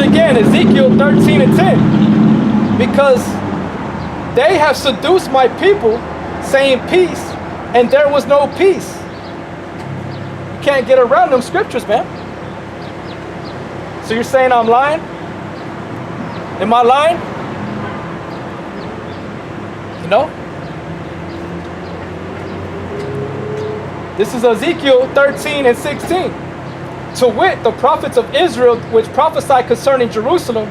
it again, Ezekiel 13 and 10. Because they have seduced my people, saying peace, and there was no peace. You can't get around them scriptures, man. So you're saying I'm lying? Am I lying? You know? This is Ezekiel 13 and 16. To wit, the prophets of Israel, which prophesy concerning Jerusalem,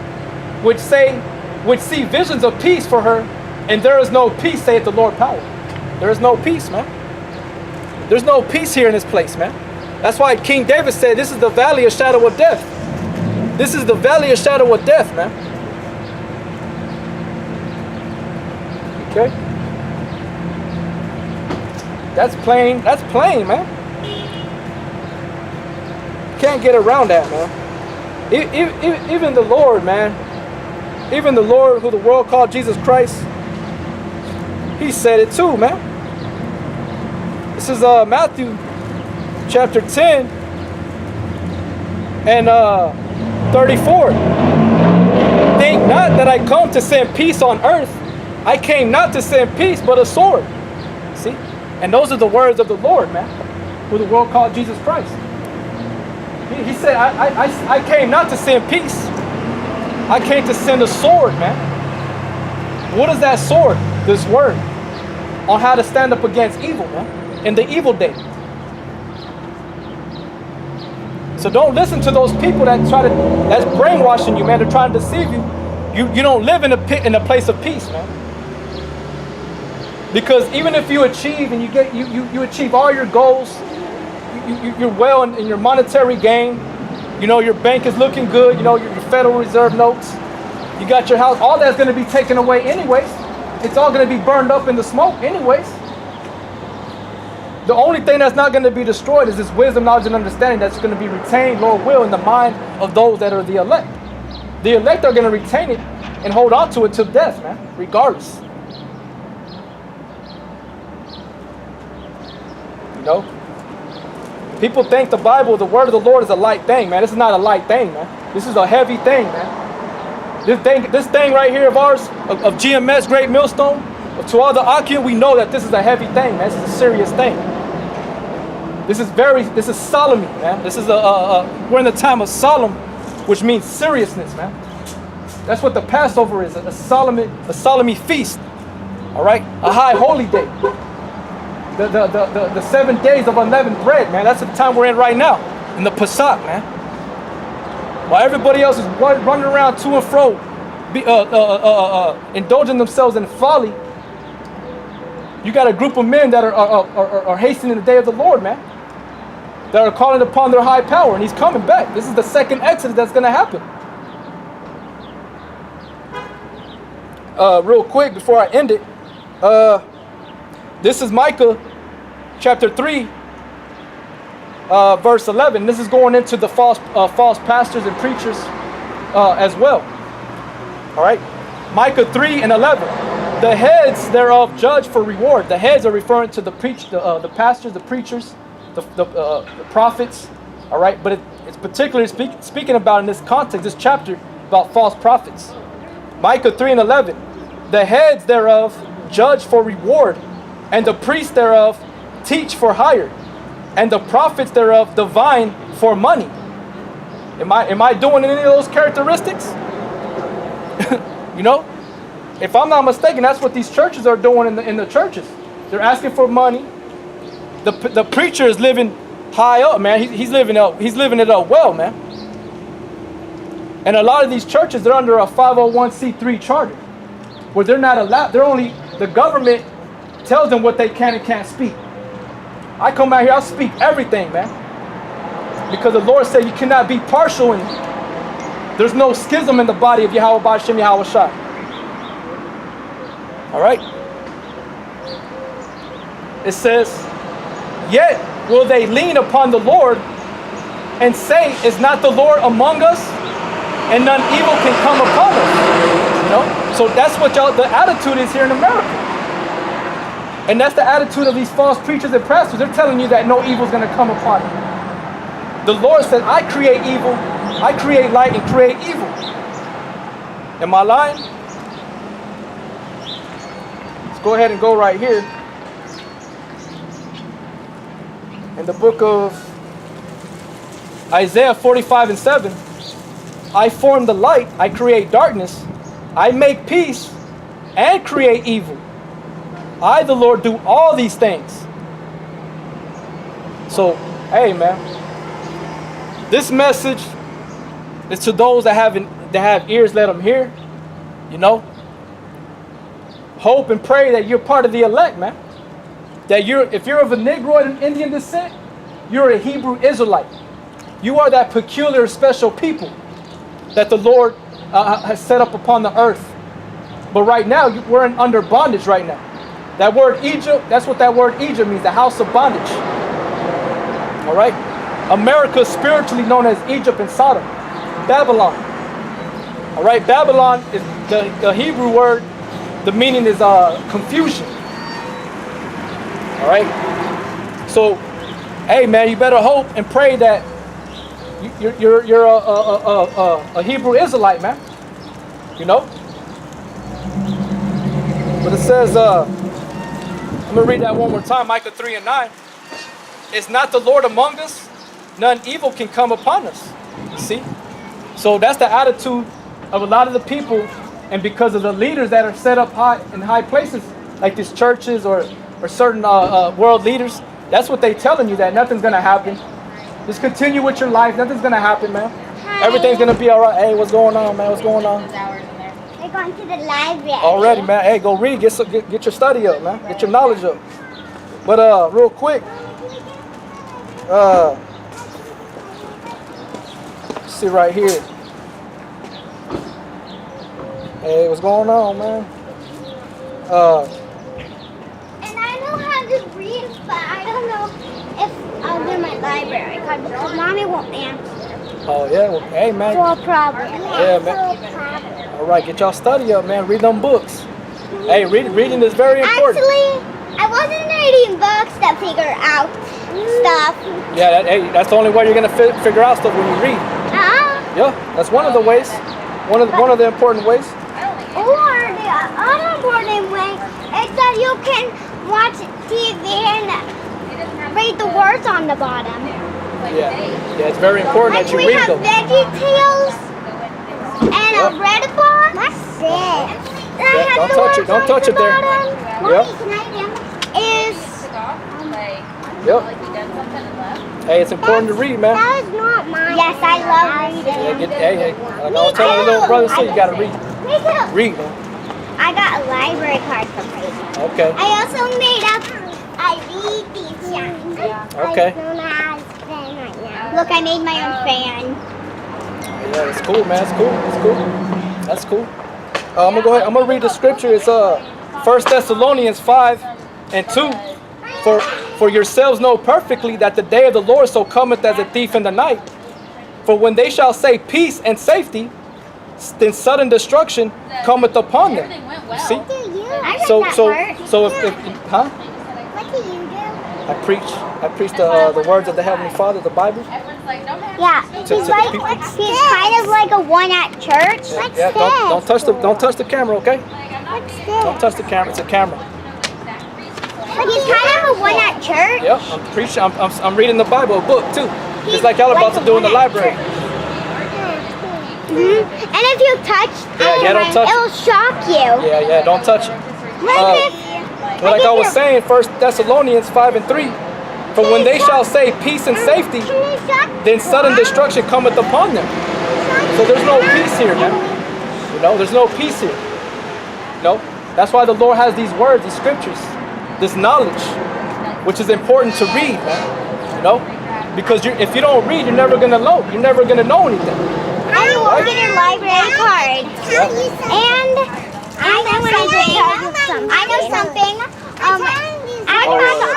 which see visions of peace for her, and there is no peace, saith the Lord power. There is no peace, man. There's no peace here in this place, man. That's why King David said, this is the valley of shadow of death. This is the valley of shadow of death, man. Okay? That's plain, man. Can't get around that, man. Even the Lord, man. Even the Lord, who the world called Jesus Christ, he said it too, man. This is Matthew chapter 10 and 34. Think not that I come to send peace on earth. I came not to send peace, but a sword. See? And those are the words of the Lord, man, who the world called Jesus Christ. He said, I came not to send peace. I came to send a sword, man. What is that sword? This word. On how to stand up against evil, man. In the evil day. So don't listen to those people that's brainwashing you, man. They're trying to deceive you. You don't live in a place of peace, man. Because even if you achieve and you achieve all your goals, you're well in your monetary gain, you know, your bank is looking good, you know, your Federal Reserve notes, you got your house, all that's going to be taken away anyways. It's all going to be burned up in the smoke anyways. The only thing that's not going to be destroyed is this wisdom, knowledge, and understanding that's going to be retained, Lord will, in the mind of those that are the elect. The elect are going to retain it and hold on to it till death, man, regardless. You know? People think the Bible, the word of the Lord, is a light thing, man. This is not a light thing, man. This is a heavy thing, man. This thing right here of ours, of GMS, Great Millstone, to all the Akia, we know that this is a heavy thing, man. This is a serious thing. This is solemn, man. This is we're in the time of solemn, which means seriousness, man. That's what the Passover is, a solemn feast. All right? A high holy day. The 7 days of unleavened bread, man. That's the time we're in right now, in the Passat, man. While everybody else is running around to and fro, indulging themselves in folly, you got a group of men that are hastening the day of the Lord, man. That are calling upon their high power, and he's coming back. This is the second Exodus that's going to happen. Real quick, before I end it, this is Micah chapter 3, verse 11. This is going into the false pastors and preachers as well. All right. Micah 3 and 11. The heads thereof judge for reward. The heads are referring to the pastors, the preachers, the prophets. All right. But it's particularly speaking about in this context, this chapter, about false prophets. Micah 3 and 11. The heads thereof judge for reward, and the priests thereof teach for hire, and the prophets thereof divine for money. Am I doing any of those characteristics? You know, if I'm not mistaken, that's what these churches are doing in the churches. They're asking for money. The preacher is living high up, man. He's living it up well, man. And a lot of these churches, they're under a 501c3 charter, where they're not allowed. The government tells them what they can and can't speak. I come out here, I'll speak everything, man. Because the Lord said you cannot be partial, and there's no schism in the body of Yahawashi. All right? It says, yet will they lean upon the Lord and say, is not the Lord among us? And none evil can come upon us. You know? So that's what the attitude is here in America. And that's the attitude of these false preachers and pastors. They're telling you that no evil is going to come upon you. The Lord said, I create evil I create light and create evil. Am I lying? Let's go ahead and go right here. In the book of Isaiah 45:7, I form the light, I create darkness, I make peace and create evil. I, the Lord, do all these things. So, hey man, this message is to those that have ears, let them hear. You know, hope and pray that you're part of the elect, man. That if you're of a Negroid and Indian descent, you're a Hebrew Israelite. You are that peculiar, special people that the Lord has set up upon the earth. But right now, we're under bondage right now. That word Egypt, that's what that word Egypt means, the house of bondage. All right? America is spiritually known as Egypt and Sodom, Babylon. All right? Babylon is the Hebrew word, the meaning is confusion. All right? So, hey man, you better hope and pray that you're a Hebrew Israelite, man. You know? But it says, I'm going to read that one more time, Micah 3:9. Is not the Lord among us? None evil can come upon us. You see? So that's the attitude of a lot of the people, and because of the leaders that are set up in high places, like these churches or certain world leaders, that's what they're telling you, that nothing's going to happen. Just continue with your life. Nothing's going to happen, man. Hi. Everything's going to be all right. Hey, what's going on, man? What's going on? We're going to the library. Already, man. Hey, go read. Get your study up, man. Get your knowledge up. But real quick, see right here. Hey, what's going on, man? And I know how to read, but I don't know if I'll do my library card because Mommy won't answer. Oh yeah, well, hey man. No problem. Yeah, man. All right, get y'all study up, man. Read them books. Hey, reading is very important. Actually, I wasn't reading books to figure out stuff. Yeah, that's the only way you're gonna figure out stuff when you read. Yeah, that's one of the ways. One of the important ways. Or the other important way is that you can watch TV and read the words on the bottom. Yeah, it's very important that you read them. Like we have VeggieTales and a Red Box. What's this? Yeah, don't touch it. Don't touch it there. Yep. Is yep. Hey, it's important to read, man. That is not mine. Yes, I love reading. Yeah, hey, like I was telling your little brother, so you gotta read. Me too. Read, man. I got a library card from reading. Okay. I also made up a reading sign. Okay. Look, I made my own fan. Yeah, it's cool, man. It's cool. It's cool. That's cool. I'm gonna go ahead. I'm gonna read the scripture. It's 1 Thessalonians 5:2. For yourselves know perfectly that the day of the Lord so cometh as a thief in the night. For when they shall say peace and safety, then sudden destruction cometh upon them. You see? So if huh? What do you do? I preach the words of the Heavenly Father, the Bible. Yeah, he's kind of like a one at church. What's Yeah, this? don't touch the camera, okay? What's this? Don't touch the camera. It's a camera. But he's kind of a one at church. Yep, I'm preaching. I'm reading the Bible, a book too, just like y'all about to do in the library. And if you touch it, don't touch it'll shock you. Yeah, don't touch it. Like I was saying, 1 Thessalonians 5:3. For when they shall say peace and safety, then sudden destruction cometh upon them. So there's no peace here, man. You know, there's no peace here. You know, that's why the Lord has these words, these scriptures, this knowledge, which is important to read, man. You know, because if you don't read, you're never gonna know. You're never gonna know anything. I will get your library card. And I know something. I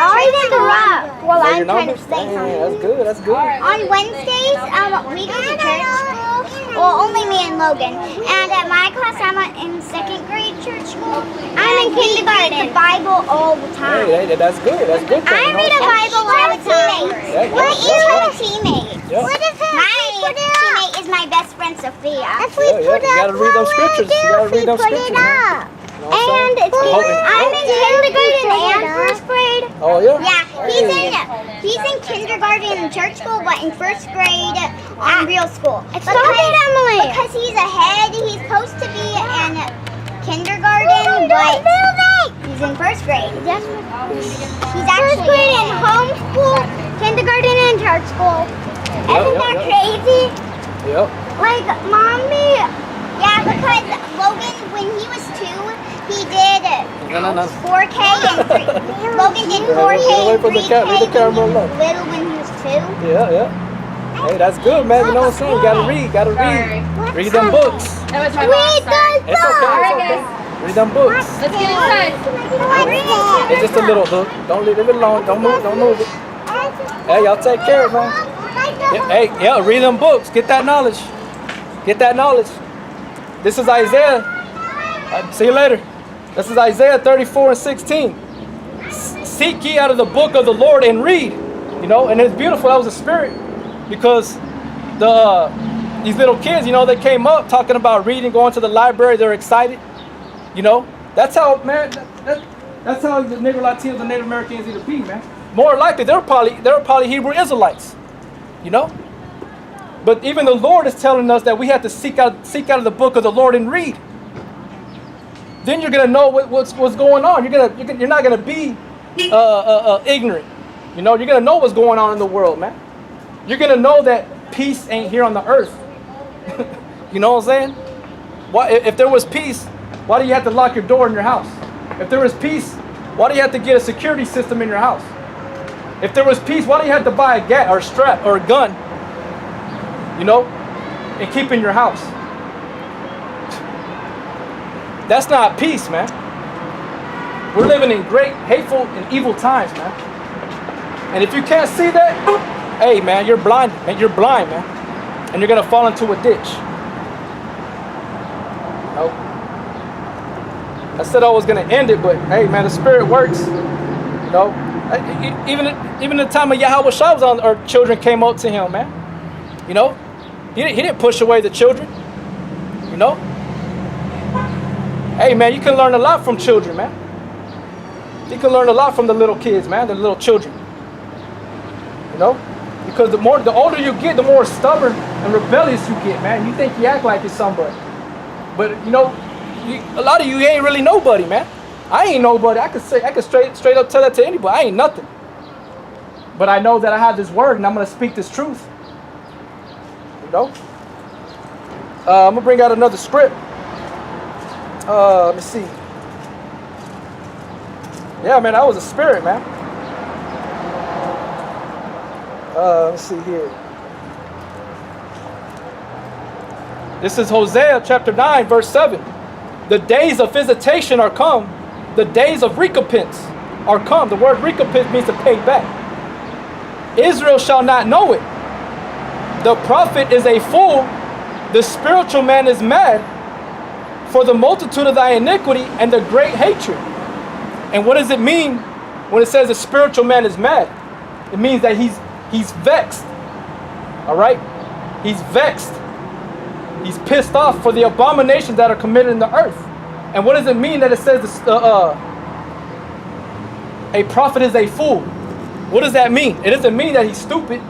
always interrupt while I'm trying to say something. That's good. On Wednesdays, we go to church. Well, only me and Logan. And at my class, I'm in second grade church school. I'm in kindergarten. I read the Bible all the time. Hey, that's good. That's good. I read the Bible all the time. We each have a teammate. Yep. My teammate is my You gotta read them scriptures. You gotta read them scriptures. Man. You know And I'm in kindergarten and first grade. Oh yeah. Yeah, he's in kindergarten in church school, but in first grade real school. Stop it, Emily. Because he's ahead, he's supposed to be in kindergarten, but he's in first grade. He's actually first grade in homeschool, kindergarten, and church school. Isn't that crazy? Yep. Like, mommy. Yeah, because Logan, when he was 2, he did 4K and 3. Logan did 4K and 3K when he was little when he was 2. Yeah. Hey, that's good, man. You know what I'm saying? You gotta read. Read them books. That was my mom's side. It's okay. Read them books. Let's get inside. It's just a little hook. Don't leave it alone. Don't move it. Hey, y'all take care, man. Yeah, read them books. Get that knowledge. This is Isaiah. See you later. This is Isaiah 34:16. Seek ye out of the book of the Lord and read. You know, and it's beautiful. That was a spirit, because these little kids, you know, they came up talking about reading, going to the library. They're excited. You know, that's how, man. That's how the Negro Latinos and Native Americans need to be, man. More likely, they were probably Hebrew Israelites. You know. But even the Lord is telling us that we have to seek out of the book of the Lord and read. Then you're gonna know what's going on. You're not gonna be ignorant. You know, you're gonna know what's going on in the world, man. You're gonna know that peace ain't here on the earth. You know what I'm saying? Why, if there was peace, why do you have to lock your door in your house? If there was peace, why do you have to get a security system in your house? If there was peace, why do you have to buy a gat or a strap or a gun? You know, and keep in your house. That's not peace, man. We're living in great, hateful, and evil times, man. And if you can't see that, hey, man, you're blind. Man, you're blind, man. And you're gonna fall into a ditch. Nope. I said I was gonna end it, but hey, man, the Spirit works. You know, even the time of Yahawashi was on, our children came up to him, man. You know, he didn't push away the children. You know. Hey, man, you can learn a lot from children, man. You can learn a lot from the little kids, man, the little children. You know, because the older you get, the more stubborn and rebellious you get, man. You think you act like you're somebody, but you know, a lot of you ain't really nobody, man. I ain't nobody. I could straight up tell that to anybody. I ain't nothing. But I know that I have this word, and I'm gonna speak this truth. You know, I'm gonna bring out another script. Let me see. Yeah, man, that was a spirit, man. Let's see here. This is Hosea chapter 9, verse 7. The days of visitation are come. The days of recompense are come. The word recompense means to pay back. Israel shall not know it. The prophet is a fool. The spiritual man is mad. For the multitude of thy iniquity and the great hatred. And what does it mean when it says the spiritual man is mad? It means that he's vexed. All right? He's vexed. He's pissed off for the abominations that are committed in the earth. And what does it mean that it says a prophet is a fool? What does that mean? It doesn't mean that he's stupid.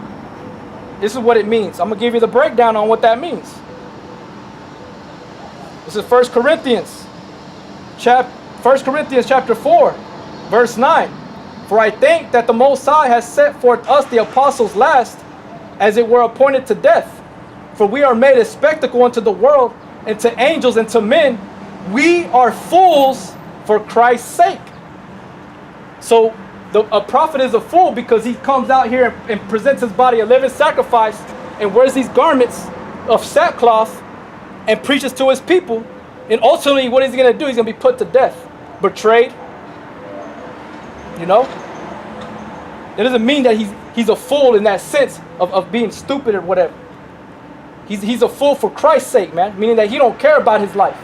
This is what it means. I'm going to give you the breakdown on what that means. This is 1 Corinthians chapter 4, verse 9. For I think that the Most High has set forth us the apostles last, as it were appointed to death. For we are made a spectacle unto the world, and to angels, and to men. We are fools for Christ's sake. So a prophet is a fool because he comes out here and presents his body a living sacrifice and wears these garments of sackcloth and preaches to his people. And ultimately, what is he going to do? He's going to be put to death, betrayed. You know? It doesn't mean that he's a fool in that sense of being stupid or whatever. He's a fool for Christ's sake, man. Meaning that he don't care about his life.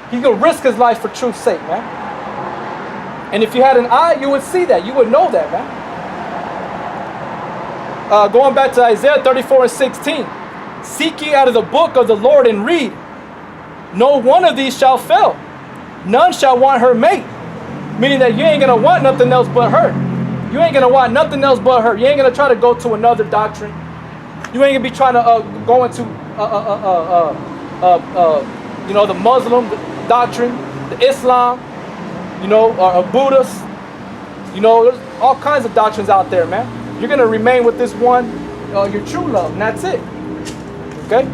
He's going to risk his life for truth's sake, man. And if you had an eye, you would see that. You would know that, man. Going back to Isaiah 34:16. Seek ye out of the book of the Lord and read. No one of these shall fail. None shall want her mate. Meaning that you ain't going to want nothing else but her. You ain't going to want nothing else but her. You ain't going to try to go to another doctrine. You ain't going to be trying to go into, the Muslim doctrine, the Islam, or Buddhist. There's all kinds of doctrines out there, man. You're going to remain with this one, your true love, and that's it. Okay?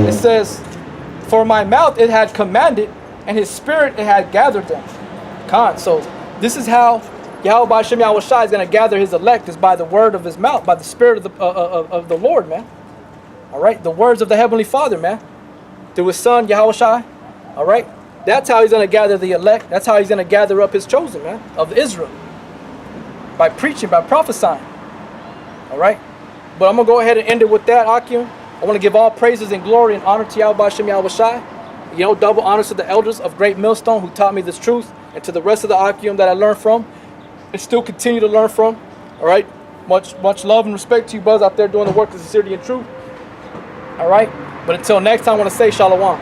It says, for my mouth it had commanded, and his spirit it had gathered them. So this is how Yahawashi is going to gather his elect, is by the word of his mouth, by the spirit of the Lord, man. All right? The words of the Heavenly Father, man. Through his son, Yahawashi. All right? That's how he's going to gather the elect. That's how he's going to gather up his chosen, man, of Israel. By preaching, by prophesying. All right? But I'm going to go ahead and end it with that, Akim. I want to give all praises and glory and honor to Yahawashi. Double honors to the elders of Great Millstone who taught me this truth, and to the rest of the Akim that I learned from and still continue to learn from. All right? Much love and respect to you brothers out there doing the work of sincerity and truth. All right? But until next time, I want to say shalom.